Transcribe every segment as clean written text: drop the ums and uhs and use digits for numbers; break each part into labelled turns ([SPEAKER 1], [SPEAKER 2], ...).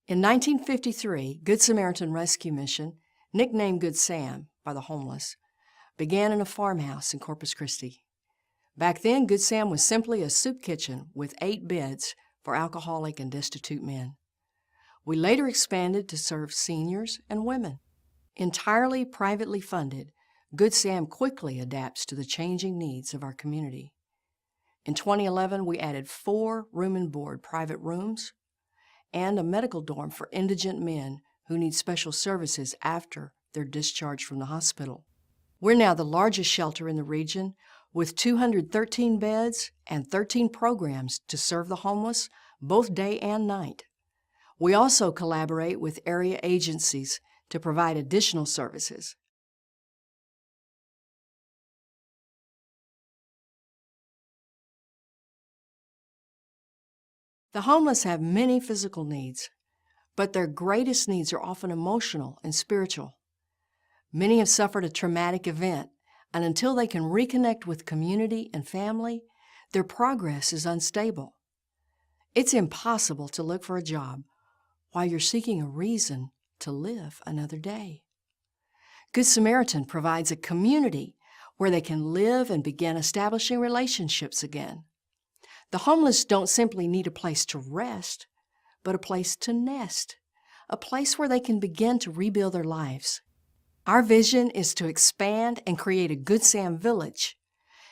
[SPEAKER 1] In 1953, Good-Samaritan-Rescue-Mission, nicknamed Good Sam by the homeless, began in a farmhouse in Corpus Christi. Back then, Good Sam was simply a soup kitchen with 8 beds for alcoholic and destitute men. We later expanded to serve seniors and women. Entirely privately funded, Good Sam quickly adapts to the changing needs of our community. In 2011, we added 4 room and board private rooms and a medical dorm for indigent men who need special services after their discharge from the hospital. We're now the largest shelter in the region with 213 beds and 13 programs to serve the homeless both day and night. We also collaborate with area agencies to provide additional services. The homeless have many physical needs, but their greatest needs are often emotional and spiritual. Many have suffered a traumatic event, and until they can reconnect with community and family, their progress is unstable. It's impossible to look for a job while you're seeking a reason to live another day. Good Samaritan provides a community where they can live and begin establishing relationships again. The homeless don't simply need a place to rest, but a place to nest, a place where they can begin to rebuild their lives. Our vision is to expand and create a Good Sam Village.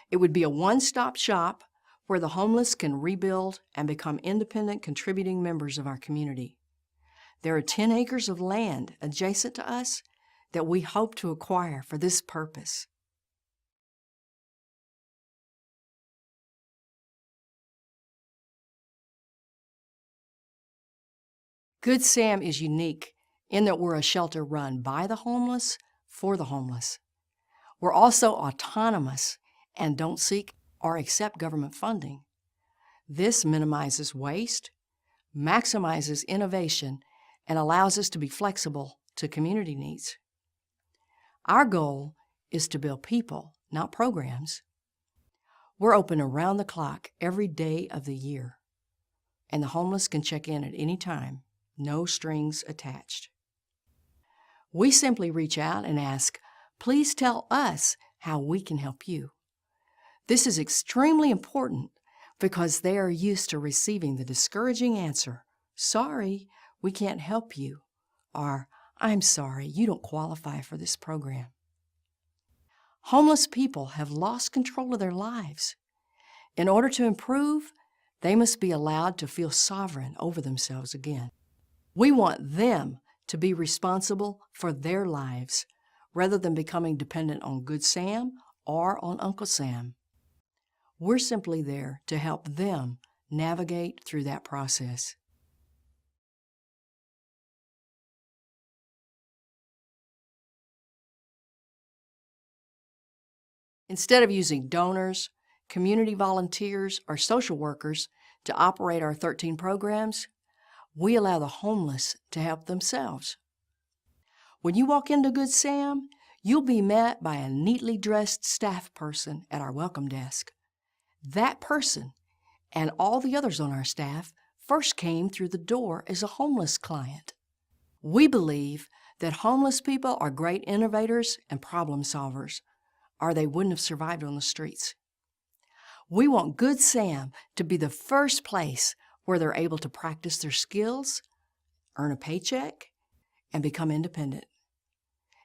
[SPEAKER 1] It would be a one-stop shop where the homeless can rebuild and become independent, contributing members of our community. There are 10 acres of land adjacent to us that we hope to acquire for this purpose. Good Sam is unique in that we're a shelter run by the homeless for the homeless. We're also autonomous and don't seek or accept government funding. This minimizes waste, maximizes innovation, and allows us to be flexible to community needs. Our goal is to build people, not programs. We're open around the clock every day of the year, and the homeless can check in at any time. No strings attached. We simply reach out and ask, please tell us how we can help you. This is extremely important because they are used to receiving the discouraging answer, sorry, we can't help you, or I'm sorry, you don't qualify for this program. Homeless people have lost control of their lives. In order to improve, they must be allowed to feel sovereign over themselves again. We want them to be responsible for their lives rather than becoming dependent on Good Sam or on Uncle Sam. We're simply there to help them navigate through that process. Instead of using donors, community volunteers, or social workers to operate our 13 programs, we allow the homeless to help themselves. When you walk into Good Sam, you'll be met by a neatly dressed staff person at our welcome desk. That person and all the others on our staff first came through the door as a homeless client. We believe that homeless people are great innovators and problem solvers, or they wouldn't have survived on the streets. We want Good Sam to be the first place where they're able to practice their skills, earn a paycheck, and become independent.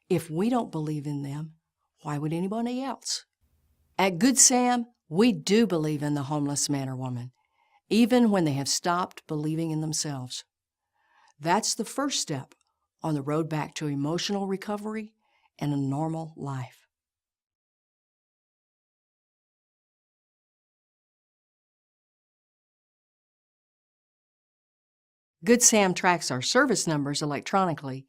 [SPEAKER 1] If we don't believe in them, why would anybody else? At Good Sam, we do believe in the homeless man or woman, even when they have stopped believing in themselves. That's the first step on the road back to emotional recovery and a normal life. Good Sam tracks our service numbers electronically,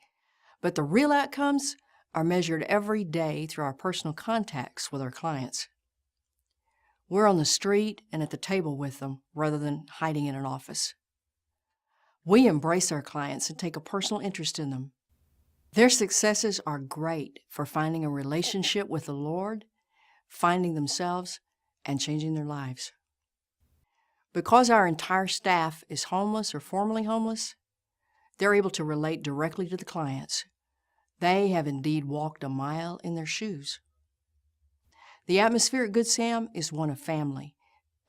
[SPEAKER 1] but the real outcomes are measured every day through our personal contacts with our clients. We're on the street and at the table with them rather than hiding in an office. We embrace our clients and take a personal interest in them. Their successes are great for finding a relationship with the Lord, finding themselves, and changing their lives. Because our entire staff is homeless or formerly homeless, They're able to relate directly to the clients. They have indeed walked a mile in their shoes. The atmosphere at Good Sam is one of family,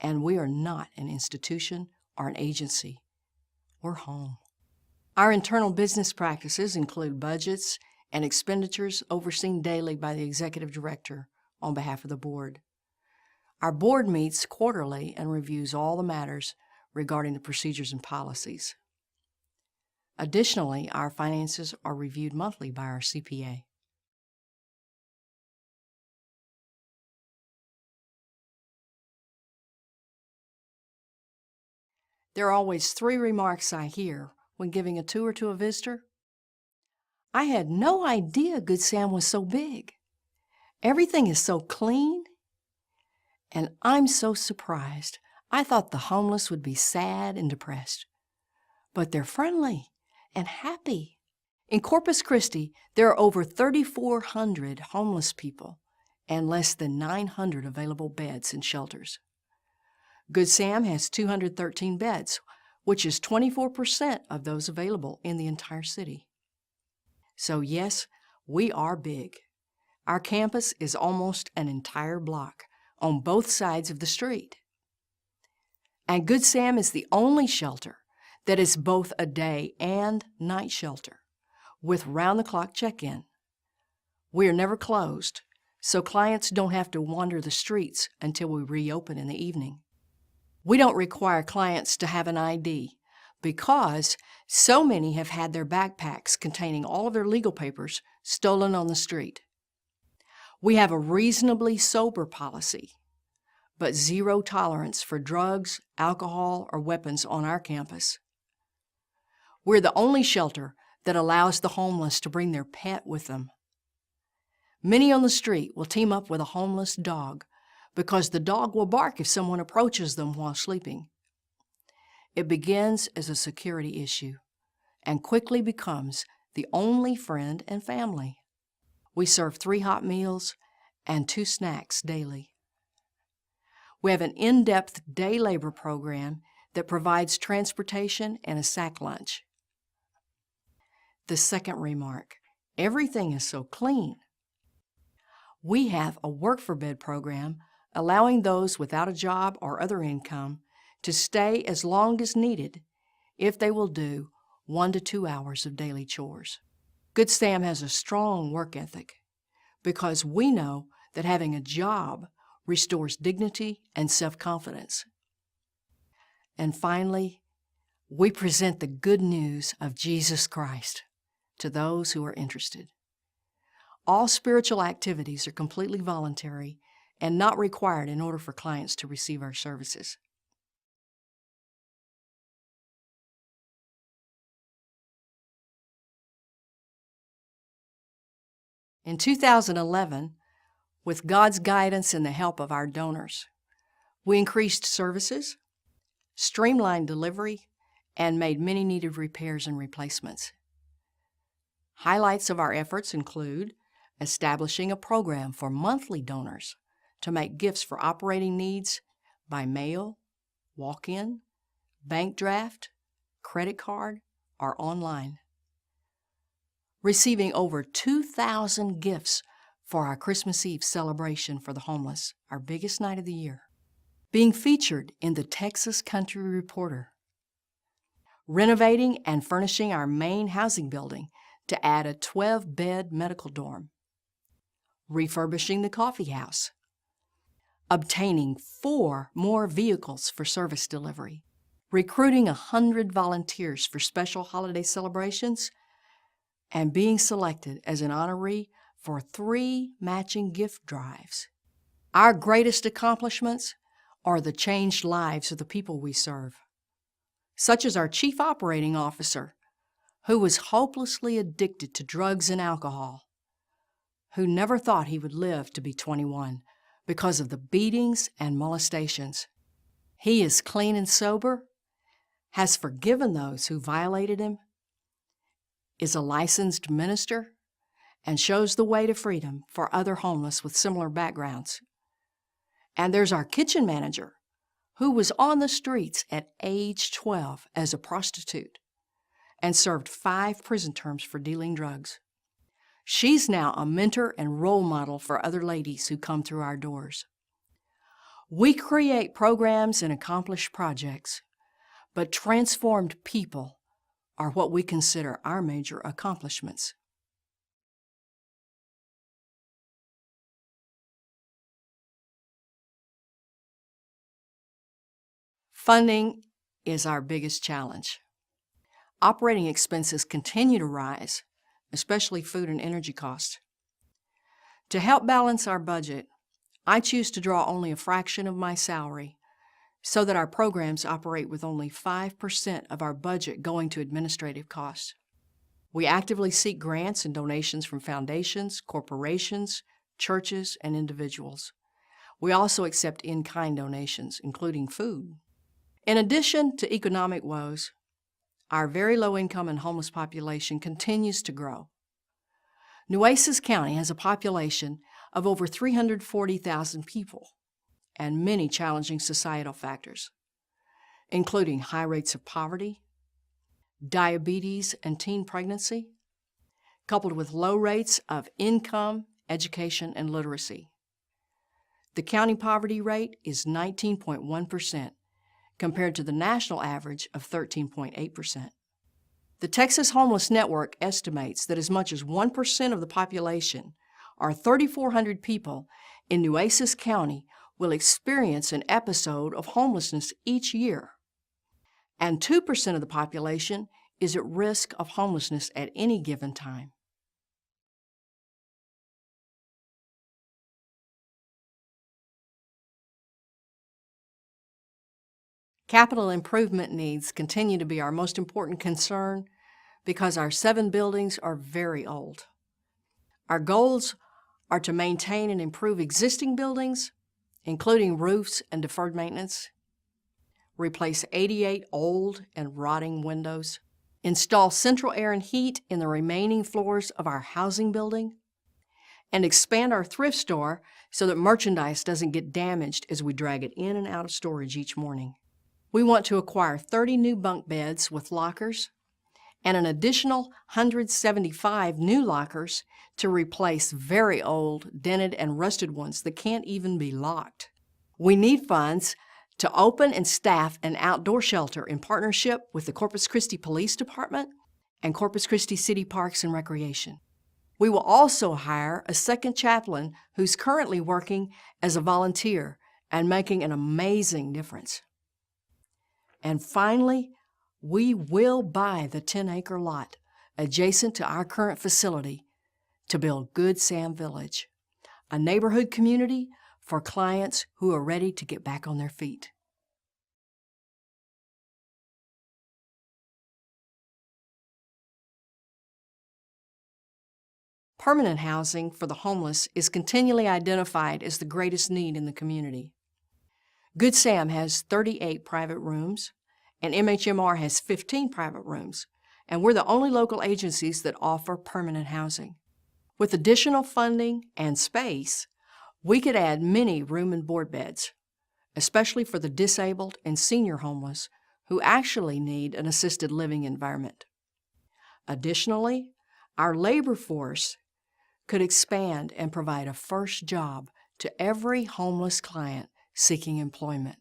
[SPEAKER 1] and we are not an institution or an agency. We're home. Our internal business practices include budgets and expenditures overseen daily by the executive director on behalf of the board. Our board meets quarterly and reviews all the matters regarding the procedures and policies. Additionally, our finances are reviewed monthly by our CPA. There are always 3 remarks I hear when giving a tour to a visitor. I had no idea Good Sam was so big. Everything is so clean. And I'm so surprised. I thought the homeless would be sad and depressed. But they're friendly and happy. In Corpus Christi, there are over 3,400 homeless people and less than 900 available beds in shelters. Good Sam has 213 beds, which is 24% of those available in the entire city. So yes, we are big. Our campus is almost an entire block on both sides of the street. And Good Sam is the only shelter that is both a day and night shelter with round-the-clock check-in. We are never closed, so clients don't have to wander the streets until we reopen in the evening. We don't require clients to have an ID because so many have had their backpacks containing all of their legal papers stolen on the street. We have a reasonably sober policy, but zero tolerance for drugs, alcohol, or weapons on our campus. We're the only shelter that allows the homeless to bring their pet with them. Many on the street will team up with a homeless dog because the dog will bark if someone approaches them while sleeping. It begins as a security issue and quickly becomes the only friend and family. We serve 3 hot meals and 2 snacks daily. We have an in-depth day labor program that provides transportation and a sack lunch. The second remark, everything is so clean. We have a work-for-bed program allowing those without a job or other income to stay as long as needed if they will do 1 to 2 hours of daily chores. Good Sam has a strong work ethic because we know that having a job restores dignity and self-confidence. And finally, we present the good news of Jesus Christ to those who are interested. All spiritual activities are completely voluntary and not required in order for clients to receive our services. In 2011, with God's guidance and the help of our donors, we increased services, streamlined delivery, and made many needed repairs and replacements. Highlights of our efforts include establishing a program for monthly donors to make gifts for operating needs by mail, walk-in, bank draft, credit card, or online. Receiving over 2,000 gifts for our Christmas Eve celebration for the homeless, our biggest night of the year. Being featured in the Texas Country Reporter. Renovating and furnishing our main housing building to add a 12-bed medical dorm. Refurbishing the coffee house. Obtaining 4 more vehicles for service delivery. Recruiting 100 volunteers for special holiday celebrations, and being selected as an honoree for 3 matching gift drives. Our greatest accomplishments are the changed lives of the people we serve, such as our Chief Operating Officer, who was hopelessly addicted to drugs and alcohol, who never thought he would live to be 21 because of the beatings and molestations. He is clean and sober, has forgiven those who violated him, is a licensed minister, and shows the way to freedom for other homeless with similar backgrounds. And there's our kitchen manager, who was on the streets at age 12 as a prostitute, and served 5 prison terms for dealing drugs. She's now a mentor and role model for other ladies who come through our doors. We create programs and accomplish projects, but transformed people are what we consider our major accomplishments. Funding is our biggest challenge. Operating expenses continue to rise, especially food and energy costs. To help balance our budget, I choose to draw only a fraction of my salary so that our programs operate with only 5% of our budget going to administrative costs. We actively seek grants and donations from foundations, corporations, churches, and individuals. We also accept in-kind donations, including food. In addition to economic woes, our very low income and homeless population continues to grow. Nueces County has a population of over 340,000 people and many challenging societal factors, including high rates of poverty, diabetes and teen pregnancy, coupled with low rates of income, education, and literacy. The county poverty rate is 19.1%, compared to the national average of 13.8%. The Texas Homeless Network estimates that as much as 1% of the population, or 3,400 people, in Nueces County will experience an episode of homelessness each year, and 2% of the population is at risk of homelessness at any given time. Capital improvement needs continue to be our most important concern because our 7 buildings are very old. Our goals are to maintain and improve existing buildings, including roofs and deferred maintenance, replace 88 old and rotting windows, install central air and heat in the remaining floors of our housing building, and expand our thrift store so that merchandise doesn't get damaged as we drag it in and out of storage each morning. We want to acquire 30 new bunk beds with lockers and an additional 175 new lockers to replace very old, dented, and rusted ones that can't even be locked. We need funds to open and staff an outdoor shelter in partnership with the Corpus Christi Police Department and Corpus Christi City Parks and Recreation. We will also hire a second chaplain who's currently working as a volunteer and making an amazing difference. And finally, we will buy the 10-acre lot adjacent to our current facility to build Good Sam Village, a neighborhood community for clients who are ready to get back on their feet. Permanent housing for the homeless is continually identified as the greatest need in the community. Good Sam has 38 private rooms, and MHMR has 15 private rooms, and we're the only local agencies that offer permanent housing. With additional funding and space, we could add many room and board beds, especially for the disabled and senior homeless who actually need an assisted living environment. Additionally, our labor force could expand and provide a first job to every homeless client seeking employment.